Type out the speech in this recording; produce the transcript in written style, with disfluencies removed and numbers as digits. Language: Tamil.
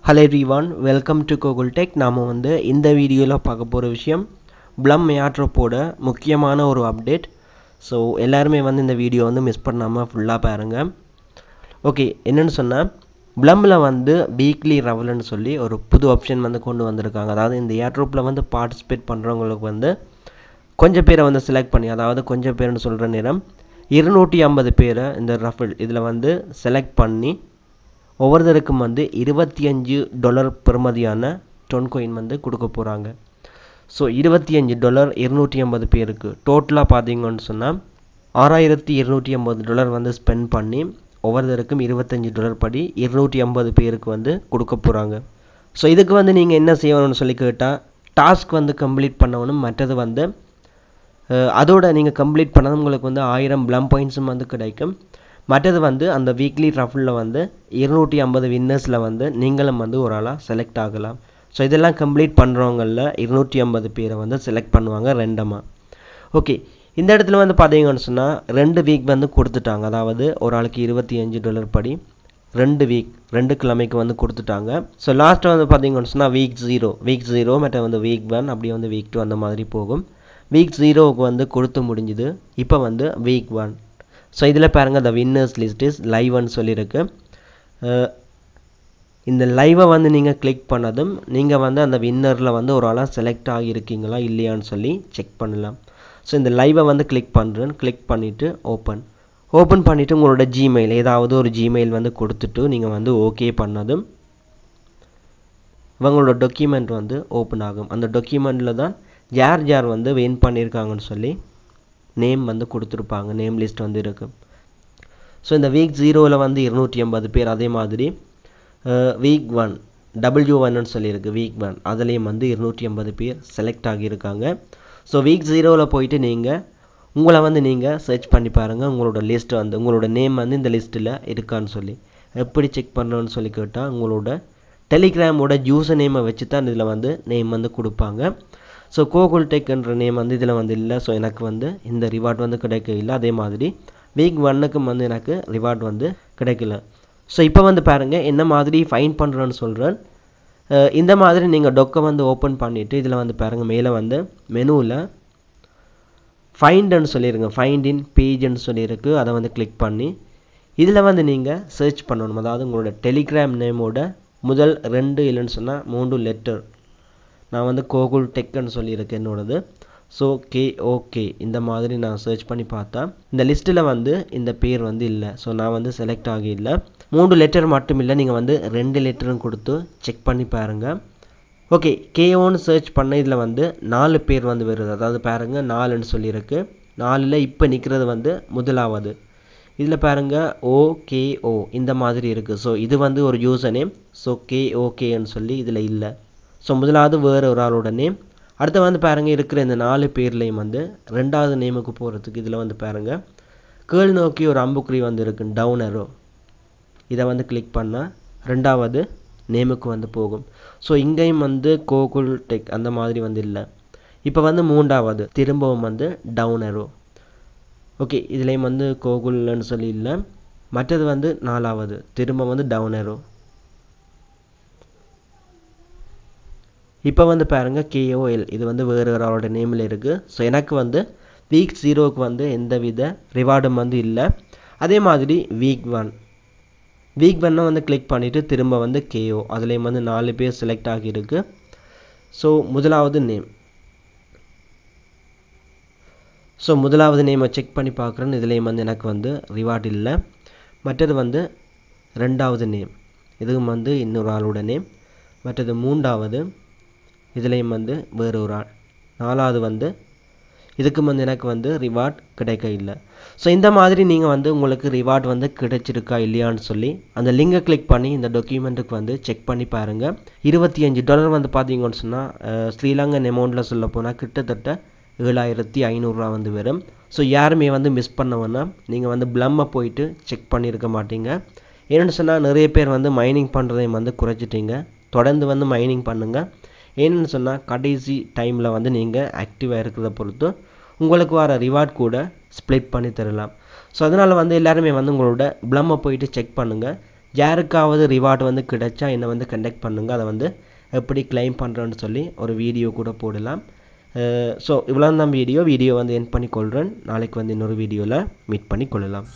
Hello everyone, welcome to Google Tech. நாம இந்த வீடியோல பார்க்க போற விஷயம் Blum Airdropோட முக்கியமான ஒரு அப்டேட். ஸோ எல்லாருமே இந்த வீடியோ மிஸ் பண்ணாம ஃபுல்லா பாருங்க. ஓகே, என்னன்னு சொன்னா Blumல வீக்லி ரெவல்னு சொல்லி ஒரு புது ஆப்ஷன் கொண்டு வந்திருக்காங்க. அதாவது இந்த ஏர்ட்ராப்ல பார்ட்டிசிபேட் பண்றவங்களுக்கு கொஞ்சம் பேரை செலக்ட் பண்ணி, அதாவது கொஞ்சம் பேர்னு சொல்ற நேரம் 250 பேரை இந்த ரஃபல் இதுல செலக்ட் பண்ணி ஒவ்வொருத்தருக்கும் $25 பெறுமதியான டொன் காயின் கொடுக்க போகிறாங்க. ஸோ $25 250 பேருக்கு டோட்டலாக பார்த்தீங்கன்னு சொன்னால் $6250 ஸ்பெண்ட் பண்ணி ஒவ்வொருத்தருக்கும் $25 படி 250 பேருக்கு கொடுக்க போகிறாங்க. ஸோ இதுக்கு நீங்கள் என்ன செய்யணும்னு சொல்லி கேட்டால் டாஸ்க் கம்ப்ளீட் பண்ணணும். மற்றது அதோட நீங்கள் கம்ப்ளீட் பண்ணது உங்களுக்கு 1000 Blum பாயிண்ட்ஸும் கிடைக்கும். மற்றது அந்த வீக்லி ரஃபலில் 250 வின்னர்ஸில் நீங்களும் ஒரு ஆளாக செலக்ட் ஆகலாம். ஸோ இதெல்லாம் கம்ப்ளீட் பண்ணுறவங்களில் 250 பேரை செலக்ட் பண்ணுவாங்க ரெண்டமாக. ஓகே, இந்த இடத்துல பார்த்தீங்கன்னு சொன்னால் 2 வீக் கொடுத்துட்டாங்க. அதாவது ஒரு ஆளுக்கு $25 படி 2 கிழமைக்கு கொடுத்துட்டாங்க. ஸோ லாஸ்ட்டு பார்த்தீங்கன்னு சொன்னால் வீக் 0 மற்ற வீக் 1 அப்படியே வீக் 2 அந்த மாதிரி போகும். வீக் 0க்கு கொடுத்து முடிஞ்சுது. இப்போ வீக் 1. ஸோ இதில் பாருங்கள், த வின்னர்ஸ் லிஸ்ட் இஸ் லைவ்னு சொல்லியிருக்கு. இந்த லைவை நீங்கள் கிளிக் பண்ணதும் நீங்கள் அந்த வின்னரில் ஒரு ஆளாக செலக்ட் ஆகியிருக்கீங்களா இல்லையான்னு சொல்லி செக் பண்ணலாம். ஸோ இந்த லைவை கிளிக் பண்ணுறேன். கிளிக் பண்ணிவிட்டு ஓப்பன் பண்ணிவிட்டு உங்களோட ஜிமெயில் ஏதாவது ஒரு ஜிமெயில் கொடுத்துட்டு நீங்கள் ஓகே பண்ணதும் இவங்களோட டாக்குமெண்ட் ஓப்பன் ஆகும். அந்த டாக்குமெண்ட்டில் தான் யார் வின் பண்ணியிருக்காங்கன்னு சொல்லி நேம் கொடுத்துருப்பாங்க. நேம் லிஸ்ட் இருக்குது. ஸோ இந்த வீக் 0ல் 250 பேர். அதே மாதிரி வீக் 1 W1ன்னு சொல்லியிருக்கு. வீக் 1 அதுலேயும் 250 பேர் செலக்ட் ஆகியிருக்காங்க. ஸோ வீக் 0ல் போயிட்டு நீங்கள் உங்களை நீங்கள் சர்ச் பண்ணி பாருங்கள். உங்களோட லிஸ்ட் உங்களோட நேம் இந்த லிஸ்ட்டில் இருக்கான்னு சொல்லி. எப்படி செக் பண்ணுறோன்னு சொல்லி கேட்டால் உங்களோட டெலிகிராமோட யூசர் நேமை வச்சு தான் இதில் நேம் கொடுப்பாங்க. ஸோ கூகுள் டெக்ன்ற நேம் இதில் இல்லை. ஸோ எனக்கு இந்த ரிவார்ட் கிடைக்க இல்லை. அதே மாதிரி வீக் 1க்கும் எனக்கு ரிவார்ட் கிடைக்கல. ஸோ இப்போ பாருங்கள் என்ன மாதிரி ஃபைன் பண்ணுறேன்னு சொல்கிறேன். இந்த மாதிரி நீங்கள் டொக்கை ஓப்பன் பண்ணிவிட்டு இதில் பாருங்கள், மேலே மெனுவில் ஃபைண்டுன்னு சொல்லிடுங்க. ஃபைண்ட் இன் பேஜ்ன்னு சொல்லியிருக்கு. அதை கிளிக் பண்ணி இதில் நீங்கள் சர்ச் பண்ணணும். அதாவது உங்களோட டெலிகிராம் நேமோட முதல் 2 இல்லைன்னு சொன்னால் 3 லெட்டர். நான் கூகுள் டெக்னு சொல்லியிருக்கேன் என்னோடது. ஸோ ஓகே இந்த மாதிரி நான் சர்ச் பண்ணி பார்த்தா இந்த லிஸ்ட்டில் இந்த பேர் இல்லை. ஸோ நான் செலக்ட் ஆகி இல்லை. 3 லெட்டர் மட்டும் இல்லை, நீங்கள் 2 லெட்டரும் கொடுத்து செக் பண்ணி பாருங்கள். ஓகே, கேஓன்னு சர்ச் பண்ண இதில் 4 பேர் வருது. அதாவது பாருங்கள் 4ன்னு சொல்லியிருக்கு. 4ல் இப்போ நிற்கிறது முதலாவது. இதில் பாருங்கள் OKO இந்த மாதிரி இருக்குது. ஸோ இது ஒரு யூசர் நேம். ஸோ ஓகேன்னு சொல்லி இதில் இல்லை. ஸோ முதலாவது வேறு ஒரு ஆளோட நேம். அடுத்து பாருங்கள் இருக்கிற இந்த 4 பேர்லேயும் 2வது நேமுக்கு போகிறதுக்கு இதில் பாருங்கள் கேர்ள் நோக்கி ஒரு அம்புக்குறி இருக்கு, டவுன் அரோ. இதை கிளிக் பண்ணால் 2வது நேமுக்கு போகும். ஸோ இங்கேயும் கூகுள் டெக் அந்த மாதிரி இல்லை. இப்போ 3வது திரும்பவும் டவுன் அரோ. ஓகே, இதுலேயும் கூகுள்னு சொல்லி இல்லை. மற்றது 4வது திரும்ப டவுன் அரோ. இப்போ பாருங்கள் KOL இது வேறு ஆளோட நேமில் இருக்குது. ஸோ எனக்கு வீக் 0க்கு எந்த வித ரிவார்டும் இல்லை. அதே மாதிரி வீக் 1 கிளிக் பண்ணிவிட்டு திரும்ப KO அதுலேயும் 4 பேர் செலக்ட் ஆகியிருக்கு. ஸோ முதலாவது நேமை செக் பண்ணி பார்க்குறேன்னு இதுலேயும் எனக்கு ரிவார்ட் இல்லை. மற்றது 2வது நேம் இதுவும் இன்னொரு ஆளோட நேம். மற்றது 3வது இதுலேயும் வேறு ஒரு ஆள். 4வது இதுக்கும் எனக்கு ரிவார்ட் கிடைக்க இல்லை. ஸோ இந்த மாதிரி நீங்கள் உங்களுக்கு ரிவார்ட் கிடைச்சிருக்கா இல்லையான்னு சொல்லி அந்த லிங்கை கிளிக் பண்ணி இந்த டாக்குமெண்ட்டுக்கு செக் பண்ணி பாருங்கள். $25 பார்த்தீங்கன்னு சொன்னால் ஸ்ரீலங்கன் அமௌண்ட்டில் சொல்ல போனால் கிட்டத்தட்ட 7500 வரும். ஸோ யாருமே மிஸ் பண்ண வேணாம். நீங்கள் Blumமை போயிட்டு செக் பண்ணியிருக்க மாட்டீங்க. ஏன்னு சொன்னால் நிறைய பேர் மைனிங் பண்ணுறதையும் குறைச்சிட்டீங்க. தொடர்ந்து மைனிங் பண்ணுங்கள். ஏன்னு சொன்னால் கடைசி டைமில் நீங்கள் ஆக்டிவாக இருக்கிறத பொறுத்து உங்களுக்கு வர ரிவார்ட் கூட ஸ்ப்ளிட் பண்ணி தரலாம். ஸோ அதனால் எல்லாருமே உங்களோட Blumமை போயிட்டு செக் பண்ணுங்கள். யாருக்காவது ரிவார்டு வந்து கிடைச்சா என்னை வந்து கண்டெக்ட் பண்ணுங்கள், அதை வந்து எப்படி கிளைம் பண்ணுறேன்னு சொல்லி ஒரு வீடியோ கூட போடலாம். ஸோ இவ்வளோ தான் வீடியோ வந்து எண்ட் பண்ணி கொள்கிறேன். நாளைக்கு வந்து இன்னொரு வீடியோவில் மீட் பண்ணி கொள்ளலாம்.